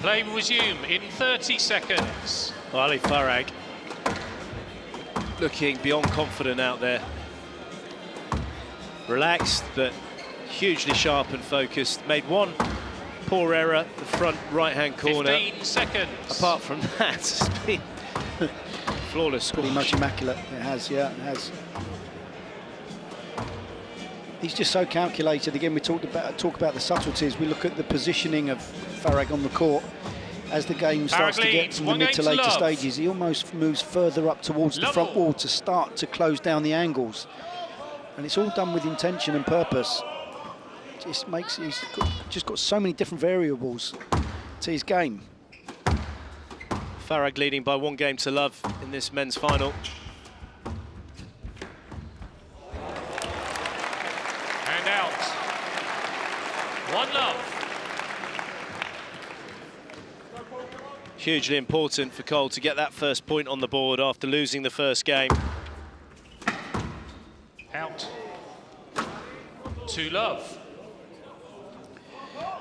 Play will resume in 30 seconds. Ali Farag looking beyond confident out there. Relaxed, but hugely sharp and focused. Made one poor error, the front right-hand corner. 15 seconds. Apart from that, it's been flawless. Pretty much immaculate. It has, yeah, it has. He's just so calculated. Again, we talk about the subtleties. We look at the positioning of Farag on the court. As the game starts to get from the mid to later stages, he almost moves further up towards the front wall to start to close down the angles. And it's all done with intention and purpose. Just makes, he's just got so many different variables to his game. Farag leading by 1 game to love in this men's final. And out. 1-love. Hugely important for Coll to get that first point on the board after losing the first game. Out. 2-love.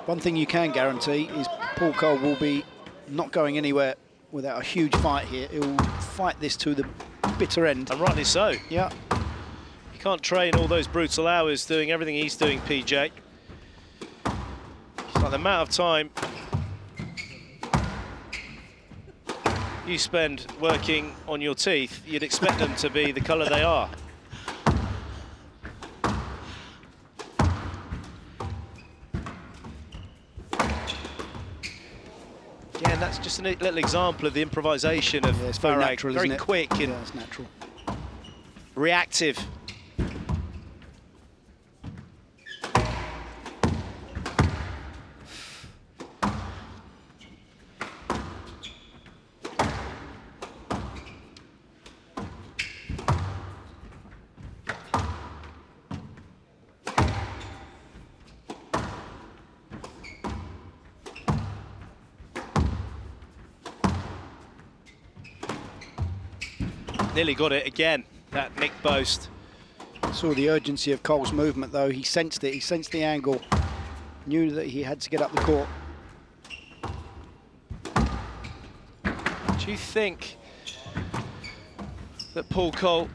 One thing you can guarantee is Paul Coll will be not going anywhere without a huge fight here. He'll fight this to the bitter end. And rightly so. Yeah. You can't train all those brutal hours doing everything he's doing, PJ. It's like the amount of time you spend working on your teeth, you'd expect them to be the colour they are. Yeah, and that's just a little example of the improvisation of very Farag. natural, Very isn't it? quick and yeah, it's natural. reactive. Nearly got it again, that Nick Boast. Saw the urgency of Coll's movement though. He sensed it, he sensed the angle. Knew that he had to get up the court. Do you think that Paul Coll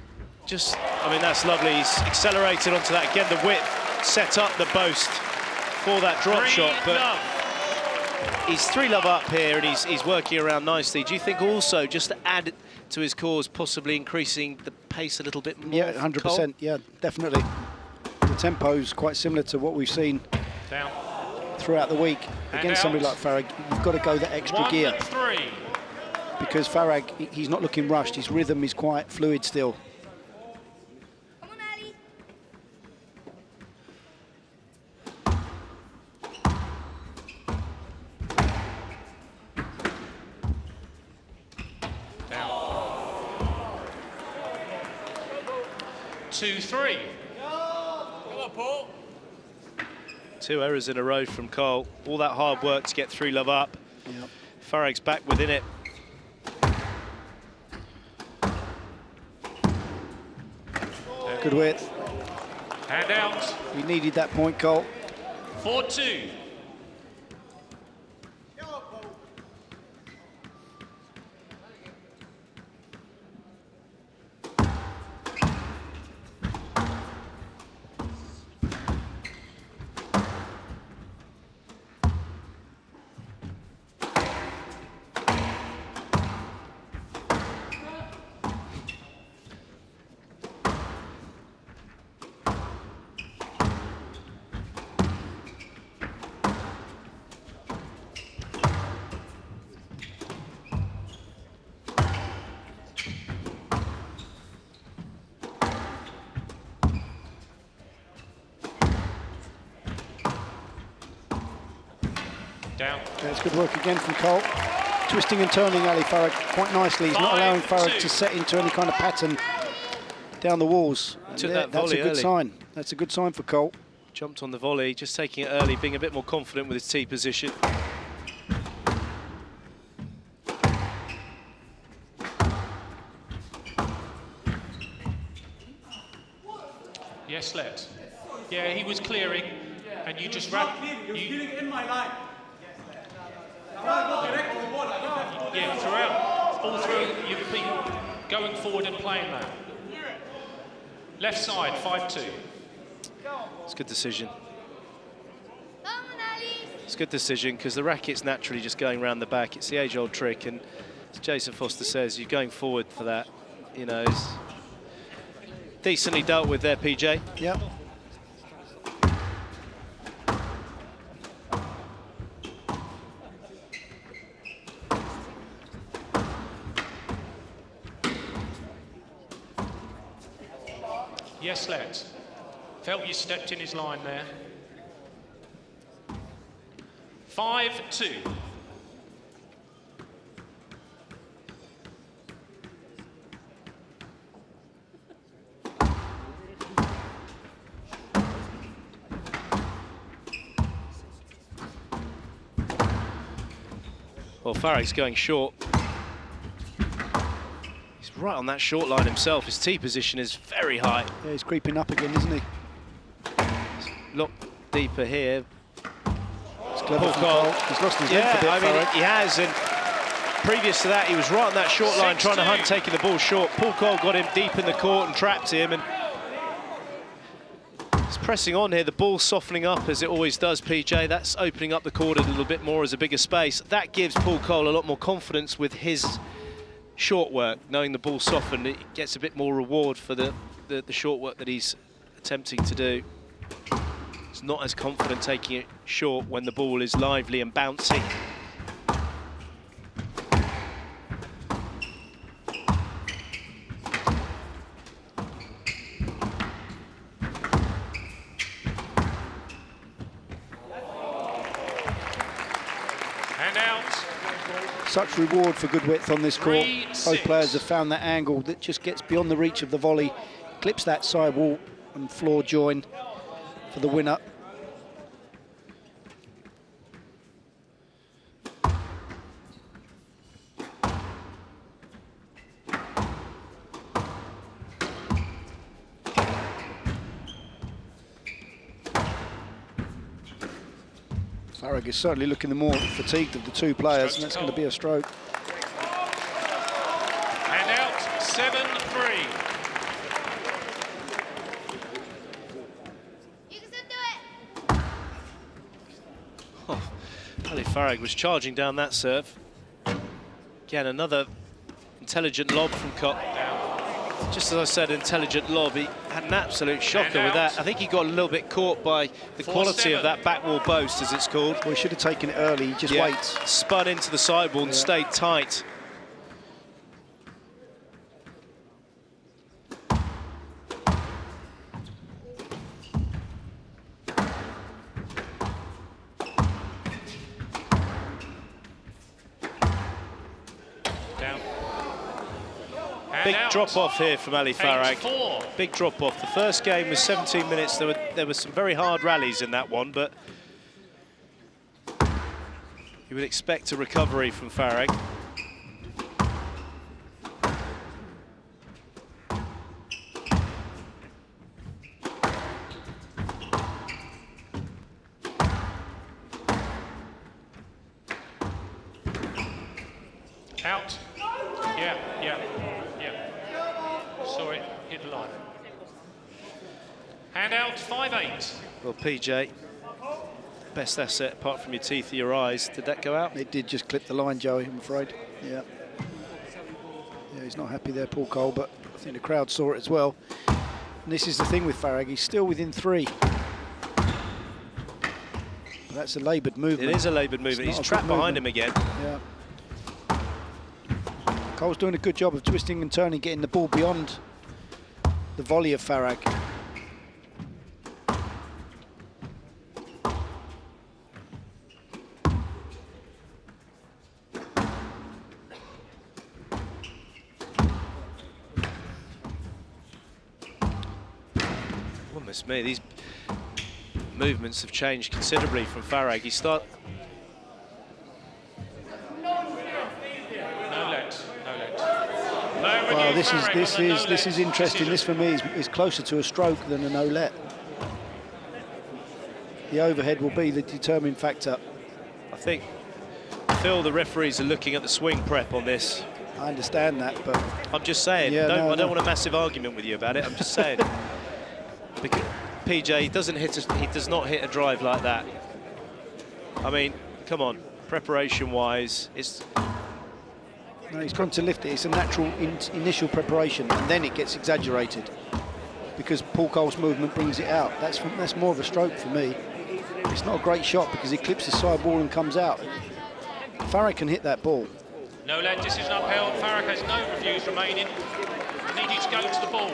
just, I mean, that's lovely. He's accelerated onto that. Again, the width set up the Boast for that drop shot, but he's 3-love up here and he's working around nicely. Do you think also, just to add to his cause, possibly increasing the pace a little bit more? Yeah, 100%, Coll? yeah, definitely. The tempo's quite similar to what we've seen Down. throughout the week. And Against somebody like Farag, you've got to go that extra 1 gear. and 3. Because Farag, he's not looking rushed. His rhythm is quite fluid still. Come on, Ali. Down. 2-3. Come on, Paul. 2 errors in a row from Coll. All that hard work to get 3-love up. Yep. Farag's back within it. Good width. Hand out. He needed that point, Coll. 4-2. Down. That's good work again from Coll. Twisting and turning Ali Farag quite nicely. He's not allowing Farag 5-2. to set into any kind of pattern down the walls. Took And that that's a volley good early. sign. That's a good sign for Coll. Jumped on the volley, just taking it early, being a bit more confident with his tee position. Yes, let. Yeah, he was clearing, and you just ran. He was feeling in my line. Yeah, throughout, all through, you've been going forward and playing that. Left side, 5-2. It's a good decision. Come on, Ali. It's a good decision because the racket's naturally just going around the back. It's the age-old trick, and as Jason Foster says, you're going forward for that. You know, it's decently dealt with there, PJ. Yep. Yes, let. Felt you stepped in his line there. 5-2. Well, Farag's going short. He's right on that short line himself. His tee position is very high. Yeah, he's creeping up again, isn't he? A lot deeper here. It's clever from Coll. He's lost his length a bit, I mean, Farag. he has, and previous to that, he was right on that short line, trying to hunt, taking the ball short. Paul Coll got him deep in the court and trapped him, and he's pressing on here. The ball's softening up, as it always does, PJ. That's opening up the court a little bit more as a bigger space. That gives Paul Coll a lot more confidence with his short work. Knowing the ball softened, it gets a bit more reward for the short work that he's attempting to do. He's not as confident taking it short when the ball is lively and bouncy. And out. Such reward for good width on this court. 3-6. Both players have found that angle that just gets beyond the reach of the volley, clips that sidewall and floor join for the winner. Farag is certainly looking the more fatigued of the two players, and that's going to be a stroke. And out, 7-3. You can still do it. Oh, Ali Farag was charging down that serve. Again, another intelligent lob from Coll. Just as I said, intelligent lob. He had an absolute shocker with that. I think he got a little bit caught by the quality of that back wall boast, as it's called. Well, he should have taken it early, he just waits. Spun into the sidewall and stayed tight. Down. Big out. drop-off here from Ali Farag. 8-4. Big drop-off. The first game was 17 minutes. There were some very hard rallies in that one, but you would expect a recovery from Farag. Out. Yeah. Saw it, hit the line. Hand out, 5-8. Well, PJ, best asset apart from your teeth or your eyes. Did that go out? It did just clip the line, Joey, I'm afraid. Yeah, he's not happy there, Paul Coll, but I think the crowd saw it as well. And this is the thing with Farag, he's still within 3. But that's a laboured movement. It is a laboured movement. He's trapped behind him again. Yeah. Cole's doing a good job of twisting and turning, getting the ball beyond the volley of Farag. Goodness me, these movements have changed considerably from Farag. He start. Well, this is interesting. This for me is closer to a stroke than a no-let. The overhead will be the determining factor. I think feel the referees are looking at the swing prep on this. I understand that, but I'm just saying, Yeah, I no. don't want a massive argument with you about it. I'm just saying. Because PJ he does not hit a drive like that. I mean, come on, preparation-wise, it's... no, he's gone to lift it. It's a natural initial preparation, and then it gets exaggerated because Paul Coll's movement brings it out. That's more of a stroke for me. It's not a great shot because he clips the side wall and comes out. Farag can hit that ball. No lead decision upheld. Farag has no reviews remaining. Need you to go to the ball.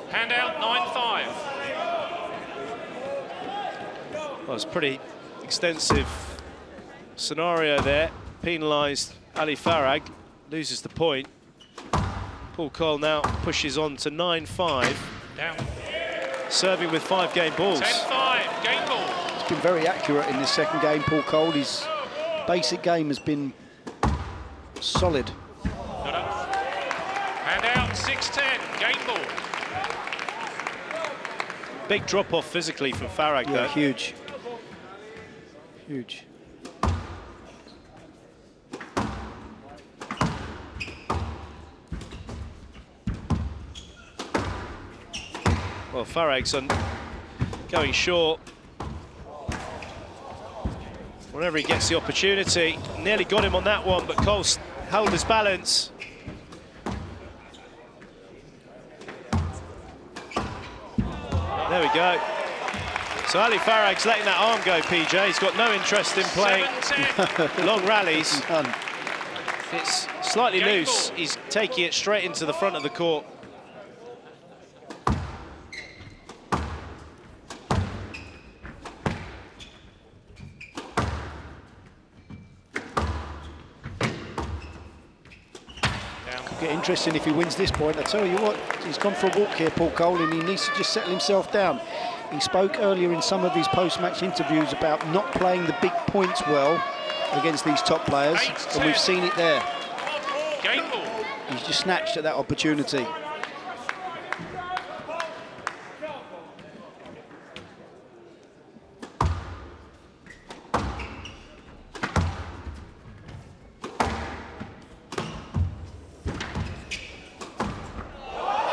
Hand out 9-5. Well, it's a pretty extensive scenario there. Penalised Ali Farag, loses the point. Paul Coll now pushes on to 9-5. Down. Serving with 5 game balls. 10-5, game ball. He's been very accurate in this second game, Paul Coll. His basic game has been solid. Not up. Hand out 6-10, game ball. Big drop-off physically from Farag, Yeah, though. huge. Huge. Well, Farag's going short. Whenever he gets the opportunity, nearly got him on that one, but Coll held his balance. There we go. So Ali Farag's letting that arm go, PJ. He's got no interest in playing 7-10. long rallies. None. It's slightly Game loose. ball. He's taking it straight into the front of the court. Get interesting if he wins this point. I tell you what, he's gone for a walk here, Paul Coll, and he needs to just settle himself down. He spoke earlier in some of his post-match interviews about not playing the big points well against these top players, and we've seen it there. Game ball. He's just snatched at that opportunity.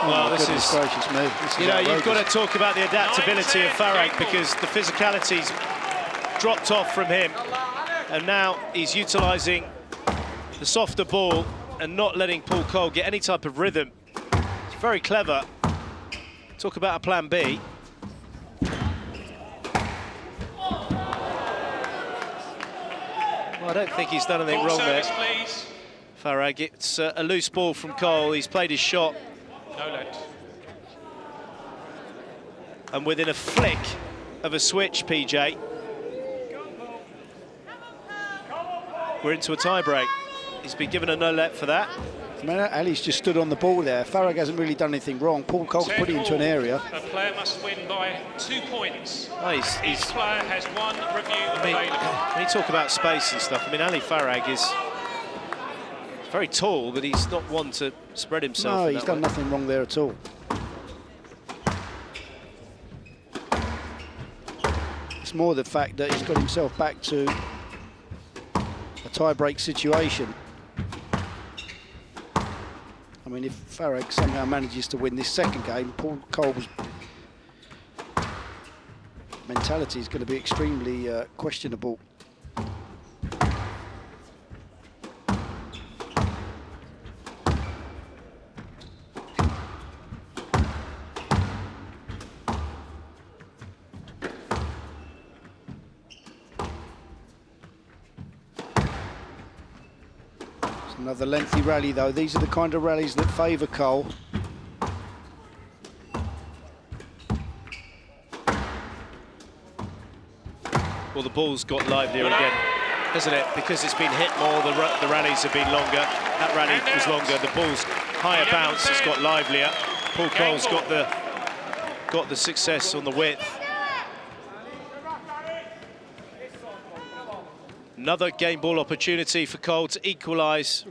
Well, this Goodness is... gracious me. This is You know, you've got to outrageous. talk about the adaptability of 9-10, Farag game ball. because the physicality's dropped off from him, and now he's utilising the softer ball and not letting Paul Coll get any type of rhythm. It's very clever. Talk about a plan B. Well, I don't think he's done anything Full wrong there, service, please. Farag. It's a loose ball from Coll. He's played his shot, No lead. and within a flick of a switch, PJ, we're into a tie-break. He's been given a no-let for that. I mean, Ali's just stood on the ball there. Farag hasn't really done anything wrong. Paul Coll's put it into an 10-all. area. A player must win by 2 points. Oh, Each player has 1 review available. when you talk about space and stuff, I mean, Ali Farag is very tall, but he's not one to spread himself. No, in he's that done way. nothing wrong there at all. It's more the fact that he's got himself back to a tie-break situation. I mean, if Farag somehow manages to win this second game, Paul Coll's mentality is going to be extremely questionable. Another lengthy rally, though. These are the kind of rallies that favour Coll. Well, the ball's got livelier again, hasn't it? Because it's been hit more, the rallies have been longer. That rally was longer. The ball's higher bounce has got livelier. Paul Coll's got the success on the width. Another game ball opportunity for Coll to equalise.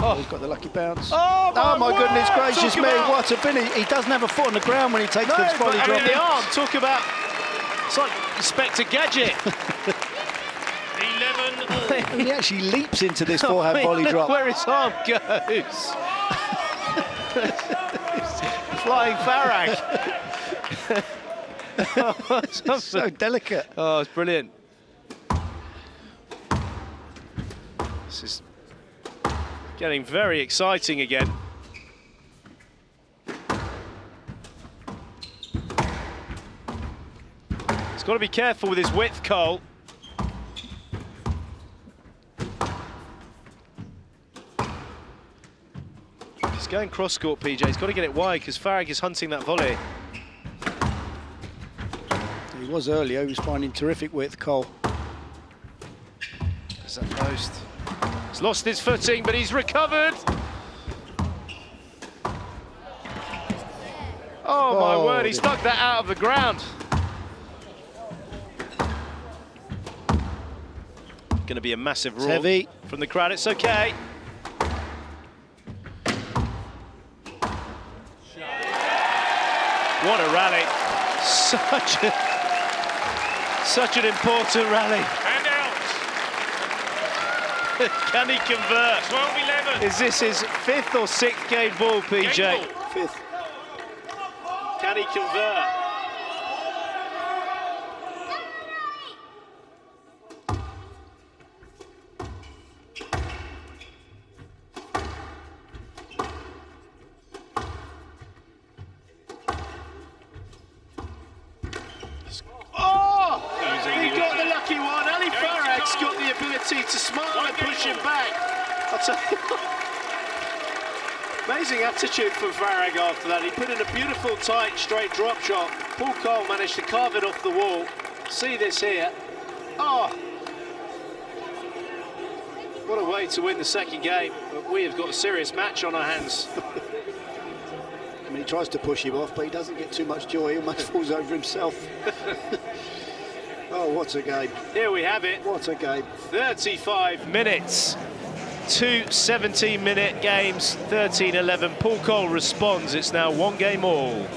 Oh, he's got the lucky bounce. Oh, my goodness gracious Talk me, about- what a finish. He doesn't have a foot on the ground when he takes the volley but, I drop. mean, the arm, talk about... It's like Inspector Gadget. 11 all. He actually leaps into this forehand I mean, volley look drop. where his arm goes. Flying Farag. It's so delicate. Oh, it's brilliant. This is getting very exciting again. He's got to be careful with his width, Coll. He's going cross-court, PJ. He's got to get it wide because Farag is hunting that volley. He was earlier, he was finding terrific width, Coll. There's that post. He's lost his footing, but he's recovered. Oh, my word, he stuck that out of the ground. Going to be a massive roar heavy from the crowd. It's okay. What a rally. Such an important rally. And out. Can he convert? 12-11. Is this his 5th or 6th game ball, PJ? Game ball. fifth. Can he convert? He got the lucky one. Ali Farag's got the ability to smile and push him back. I'll tell you what. Amazing attitude from Farag after that. He put in a beautiful, tight, straight drop shot. Paul Coll managed to carve it off the wall. See this here. Oh! What a way to win the second game. But we have got a serious match on our hands. I mean, he tries to push him off, but he doesn't get too much joy. He almost falls over himself. Oh, what a game. Here we have it. What a game. 35 minutes. 2 17-minute games, 13-11. Paul Coll responds. It's now 1 game all.